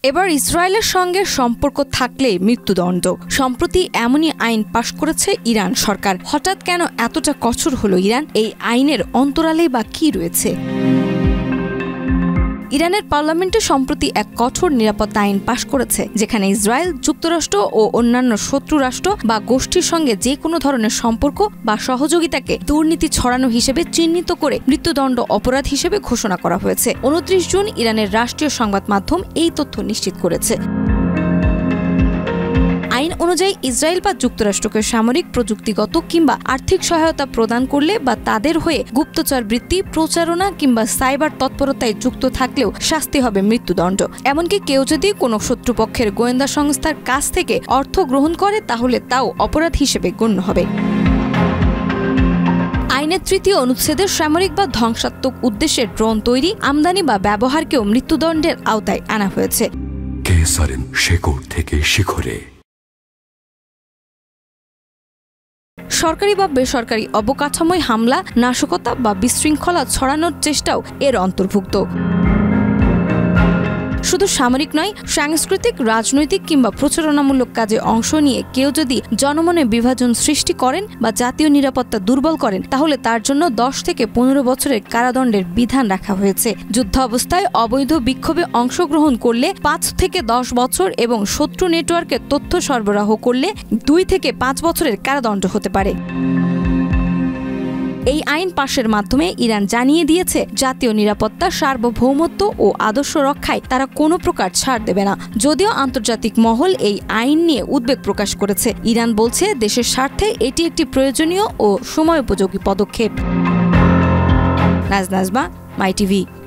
এবার ইসরায়েলের সঙ্গে সম্পর্ক থাকলে মৃত্যুদণ্ড। সম্প্রতি এমনই আইন পাশ করেছে ইরান সরকার। হঠাৎ কেন এতটা কঠোর হলো ইরান? এই আইনের অন্তরালে বা কি রয়েছে? ইরানের পার্লামেন্টে সম্প্রতি এক কঠোর নিরাপত্তা আইন পাশ করেছে, যেখানে ইসরায়েল, যুক্তরাষ্ট্র ও অন্যান্য শত্রু রাষ্ট্র বা গোষ্ঠীর সঙ্গে যে কোনো ধরনের সম্পর্ক বা সহযোগিতাকে দুর্নীতি ছড়ানো হিসেবে চিহ্নিত করে মৃত্যুদণ্ড অপরাধ হিসেবে ঘোষণা করা হয়েছে। 29 জুন ইরানের রাষ্ট্রীয় সংবাদ মাধ্যম এই তথ্য নিশ্চিত করেছে। আইন অনুযায়ী ইসরায়েল বা যুক্তরাষ্ট্রকে সামরিক, প্রযুক্তিগত কিংবা আর্থিক সহায়তা প্রদান করলে বা তাদের হয়ে গুপ্তচর বৃত্তি, প্রচারণা কিংবা সাইবার তৎপরতায় যুক্ত থাকলেও শাস্তি হবে মৃত্যুদণ্ড। এমনকি কেউ যদি কোনো শত্রুপক্ষের গোয়েন্দা সংস্থার কাছ থেকে অর্থ গ্রহণ করে তাহলে তাও অপরাধ হিসেবে গণ্য হবে। আইনের ৩য় অনুচ্ছেদে সামরিক বা ধ্বংসাত্মক উদ্দেশ্যে ড্রোন তৈরি, আমদানি বা ব্যবহারকেও মৃত্যুদণ্ডের আওতায় আনা হয়েছে। সরকারি বা বেসরকারি অবকাঠামোয় হামলা, নাশকতা বা বিশৃঙ্খলা ছড়ানোর চেষ্টাও এর অন্তর্ভুক্ত। শুধু সামরিক নয়, সাংস্কৃতিক, রাজনৈতিক কিংবা প্রচারণামূলক কাজে অংশ নিয়ে কেউ যদি জনমনে বিভাজন সৃষ্টি করেন বা জাতীয় নিরাপত্তা দুর্বল করেন তাহলে তার জন্য 10 থেকে 15 বছরের কারাদণ্ডের বিধান রাখা হয়েছে। যুদ্ধাবস্থায় অবৈধ বিক্ষোভে অংশগ্রহণ করলে 5 থেকে 10 বছর এবং শত্রু নেটওয়ার্কে তথ্য সরবরাহ করলে 2 থেকে 5 বছরের কারাদণ্ড হতে পারে। এই আইন পাশের মাধ্যমে ইরান জানিয়ে দিয়েছে, জাতীয় নিরাপত্তা, সার্বভৌমত্ব ও আদর্শ রক্ষায় তারা কোনো প্রকার ছাড় দেবে না। যদিও আন্তর্জাতিক মহল এই আইন নিয়ে উদ্বেগ প্রকাশ করেছে, ইরান বলছে দেশের স্বার্থে এটি একটি প্রয়োজনীয় ও সময়োপযোগী পদক্ষেপ। নাজমা, মাই টিভি।